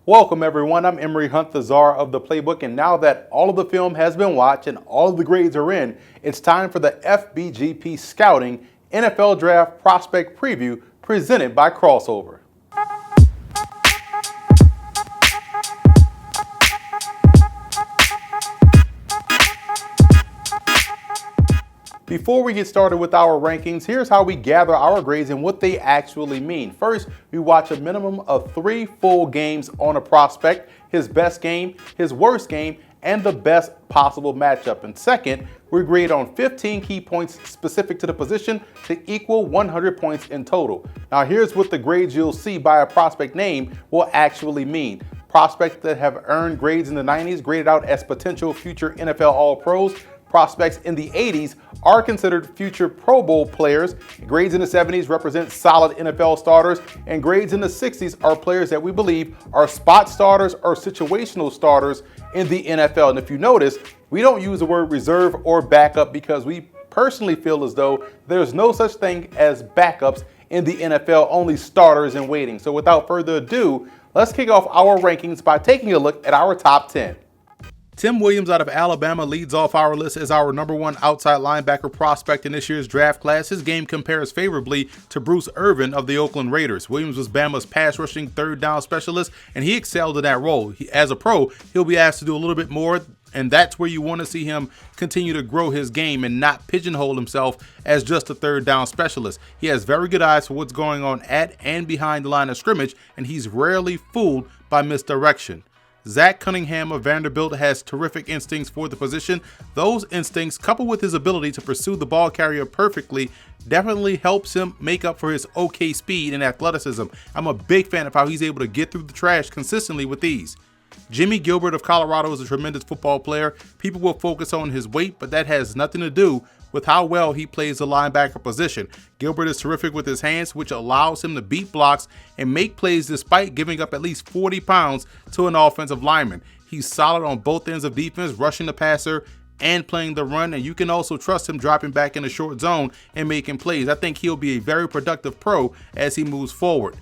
Welcome everyone, I'm Emory Hunt, the czar of the playbook, and now that all of the film has been watched and all of the grades are in, it's time for the FBGP Scouting NFL Draft Prospect Preview presented by Crossover. Before we get started with our rankings, here's how we gather our grades and what they actually mean. First, we watch a minimum of 3 full games on a prospect, his best game, his worst game, and the best possible matchup. And second, we grade on 15 key points specific to the position to equal 100 points in total. Now here's what the grades you'll see by a prospect name will actually mean. Prospects that have earned grades in the 90s graded out as potential future NFL All-Pros. Prospects in the 80s are considered future Pro Bowl players. Grades in the 70s represent solid NFL starters, and grades in the 60s are players that we believe are spot starters or situational starters in the NFL. And if you notice, we don't use the word reserve or backup because we personally feel as though there's no such thing as backups in the NFL, only starters in waiting. So without further ado, let's kick off our rankings by taking a look at our top 10. Tim Williams out of Alabama leads off our list as our #1 outside linebacker prospect in this year's draft class. His game compares favorably to Bruce Irvin of the Oakland Raiders. Williams was Bama's pass rushing third down specialist, and he excelled in that role. As a pro, he'll be asked to do a little bit more, and that's where you want to see him continue to grow his game and not pigeonhole himself as just a third down specialist. He has very good eyes for what's going on at and behind the line of scrimmage, and he's rarely fooled by misdirection. Zach Cunningham of Vanderbilt has terrific instincts for the position. Those instincts, coupled with his ability to pursue the ball carrier perfectly, definitely helps him make up for his okay speed and athleticism. I'm a big fan of how he's able to get through the trash consistently with ease. Jimmy Gilbert of Colorado is a tremendous football player. People will focus on his weight, but that has nothing to do with how well he plays the linebacker position. Gilbert is terrific with his hands, which allows him to beat blocks and make plays despite giving up at least 40 pounds to an offensive lineman. He's solid on both ends of defense, rushing the passer and playing the run, and you can also trust him dropping back in the short zone and making plays. I think he'll be a very productive pro as he moves forward.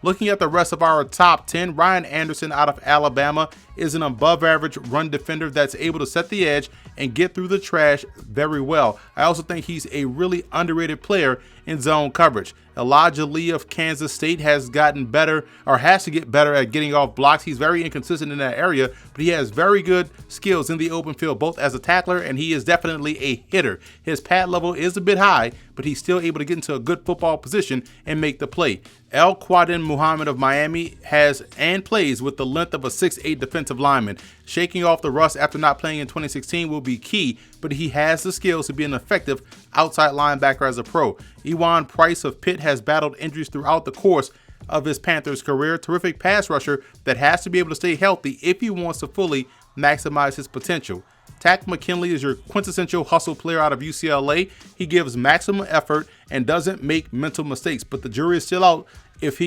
Looking at the rest of our top 10, Ryan Anderson out of Alabama is an above average run defender that's able to set the edge and get through the trash very well. I also think he's a really underrated player in zone coverage. Elijah Lee of Kansas State has gotten better, or has to get better at getting off blocks. He's very inconsistent in that area, but he has very good skills in the open field, both as a tackler and he is definitely a hitter. His pad level is a bit high, but he's still able to get into a good football position and make the play. El Quadin Muhammad of Miami has and plays with the length of a 6'8" defensive lineman. Shaking off the rust after not playing in 2016 will be key, but he has the skills to be an effective outside linebacker as a pro. Ewan Price of Pitt has battled injuries throughout the course of his Panthers career. Terrific pass rusher that has to be able to stay healthy if he wants to fully maximize his potential. Tack McKinley is your quintessential hustle player out of UCLA. He gives maximum effort and doesn't make mental mistakes, but the jury is still out if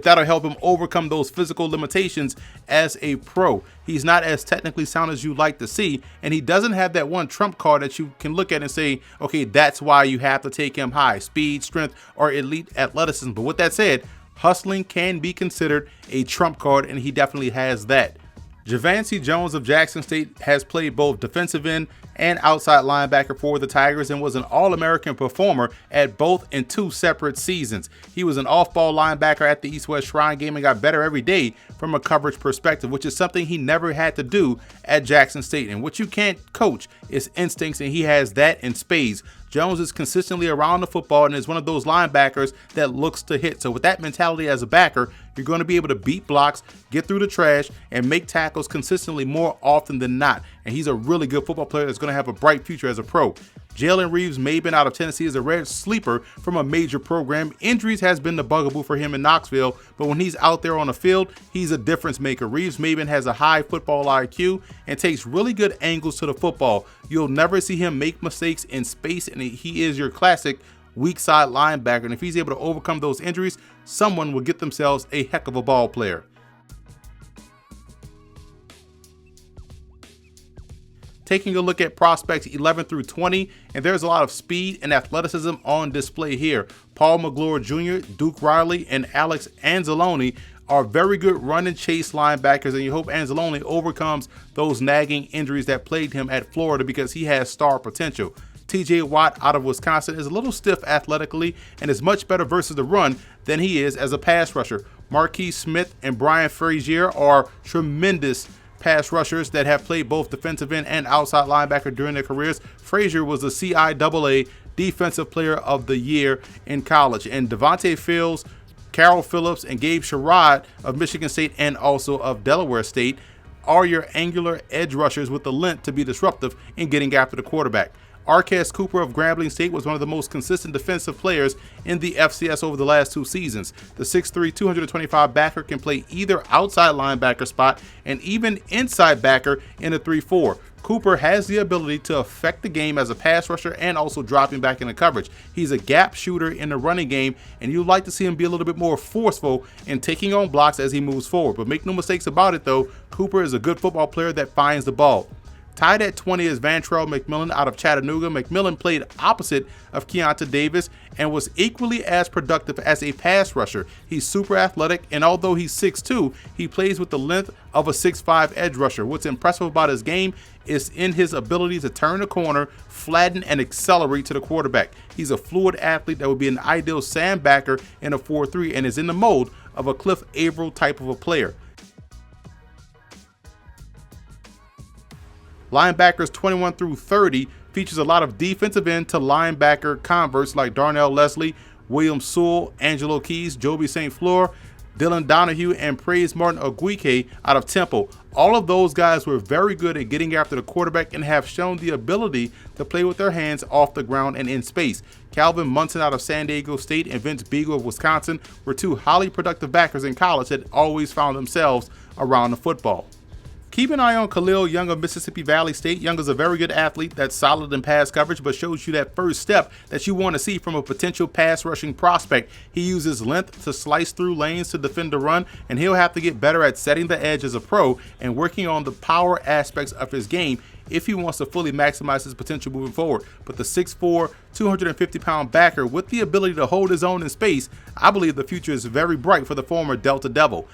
that'll help him overcome those physical limitations as a pro. He's not as technically sound as you'd like to see, and he doesn't have that one trump card that you can look at and say, okay, that's why you have to take him high: speed, strength, or elite athleticism. But with that said, hustling can be considered a trump card, and he definitely has that. Javancy Jones of Jackson State has played both defensive end and outside linebacker for the Tigers and was an All-American performer at both in 2 separate seasons. He was an off-ball linebacker at the East-West Shrine game and got better every day from a coverage perspective, which is something he never had to do at Jackson State. And what you can't coach is instincts, and he has that in spades. Jones is consistently around the football and is one of those linebackers that looks to hit. So with that mentality as a backer, you're going to be able to beat blocks, get through the trash, and make tackles consistently more often than not. And he's a really good football player that's going to have a bright future as a pro. Jalen Reeves-Maben out of Tennessee is a rare sleeper from a major program. Injuries has been the bugaboo for him in Knoxville, but when he's out there on the field, he's a difference maker. Reeves-Maben has a high football IQ and takes really good angles to the football. You'll never see him make mistakes in space, and he is your classic weak side linebacker. And if he's able to overcome those injuries, someone will get themselves a heck of a ball player. Taking a look at prospects 11 through 20, and there's a lot of speed and athleticism on display here. Paul McGlure Jr., Duke Riley, and Alex Anzalone are very good run and chase linebackers, and you hope Anzalone overcomes those nagging injuries that plagued him at Florida because he has star potential. TJ Watt out of Wisconsin is a little stiff athletically and is much better versus the run than he is as a pass rusher. Marquise Smith and Brian Frazier are tremendous pass rushers that have played both defensive end and outside linebacker during their careers. Frazier was the CIAA Defensive Player of the Year in college. And Devontae Fields, Carroll Phillips, and Gabe Sherrod of Michigan State and also of Delaware State are your angular edge rushers with the length to be disruptive in getting after the quarterback. Arquez Cooper of Grambling State was one of the most consistent defensive players in the FCS over the last 2 seasons. The 6'3", 225 backer can play either outside linebacker spot and even inside backer in a 3-4. Cooper has the ability to affect the game as a pass rusher and also dropping back into coverage. He's a gap shooter in the running game, and you'd like to see him be a little bit more forceful in taking on blocks as he moves forward. But make no mistakes about it though, Cooper is a good football player that finds the ball. Tied at 20 is Vantrell McMillan out of Chattanooga. McMillan played opposite of Keonta Davis and was equally as productive as a pass rusher. He's super athletic, and although he's 6'2", he plays with the length of a 6'5" edge rusher. What's impressive about his game is in his ability to turn the corner, flatten, and accelerate to the quarterback. He's a fluid athlete that would be an ideal sandbacker in a 4-3 and is in the mold of a Cliff Averill type of a player. Linebackers 21 through 30 features a lot of defensive end to linebacker converts like Darnell Leslie, William Sewell, Angelo Keys, Joby St. Fleur, Dylan Donahue, and Praise Martin Oguike out of Temple. All of those guys were very good at getting after the quarterback and have shown the ability to play with their hands off the ground and in space. Calvin Munson out of San Diego State and Vince Beagle of Wisconsin were 2 highly productive backers in college that always found themselves around the football. Keep an eye on Khalil Young of Mississippi Valley State. Young is a very good athlete that's solid in pass coverage, but shows you that first step that you want to see from a potential pass rushing prospect. He uses length to slice through lanes to defend the run, and he'll have to get better at setting the edge as a pro and working on the power aspects of his game if he wants to fully maximize his potential moving forward. But the 6'4", 250-pound backer with the ability to hold his own in space, I believe the future is very bright for the former Delta Devil.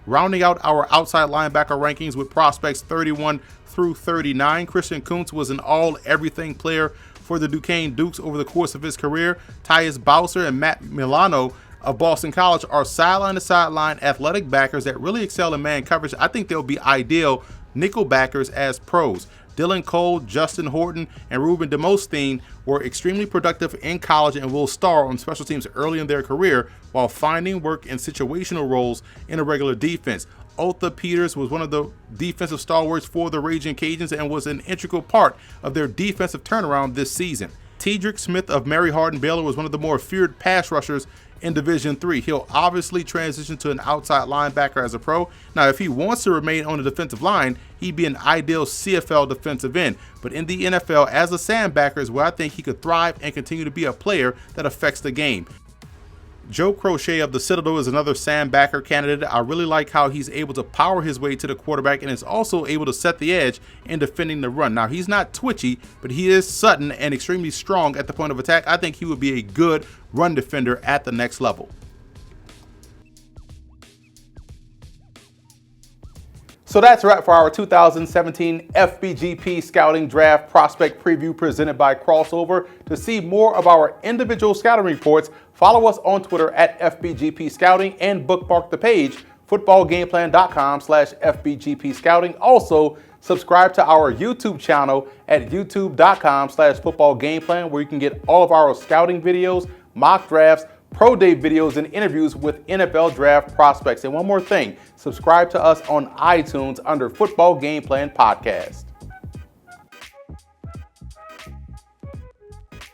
Rounding out our outside linebacker rankings with prospects 31 through 39, Christian Kuntz was an all-everything player for the Duquesne Dukes over the course of his career. Tyus Bowser and Matt Milano of Boston College are sideline-to-sideline athletic backers that really excel in man coverage. I think they'll be ideal nickel backers as pros. Dylan Cole, Justin Horton, and Ruben Demosthenes were extremely productive in college and will star on special teams early in their career while finding work in situational roles in a regular defense. Otha Peters was one of the defensive stalwarts for the Raging Cajuns and was an integral part of their defensive turnaround this season. Tedrick Smith of Mary Hardin Baylor was one of the more feared pass rushers in Division III. He'll obviously transition to an outside linebacker as a pro. Now, if he wants to remain on the defensive line, he'd be an ideal CFL defensive end. But in the NFL, as a sandbacker is where I think he could thrive and continue to be a player that affects the game. Joe Crochet of the Citadel is another sandbacker candidate. I really like how he's able to power his way to the quarterback and is also able to set the edge in defending the run. Now, he's not twitchy, but he is sudden and extremely strong at the point of attack. I think he would be a good run defender at the next level. So that's a wrap for our 2017 FBGP Scouting Draft Prospect Preview presented by Crossover. To see more of our individual scouting reports, follow us on Twitter at FBGP Scouting and bookmark the page, footballgameplan.com/FBGP Scouting. Also, subscribe to our YouTube channel at youtube.com/footballgameplan, where you can get all of our scouting videos, mock drafts, pro day videos, and interviews with NFL draft prospects. And one more thing, subscribe to us on iTunes under Football Game Plan Podcast.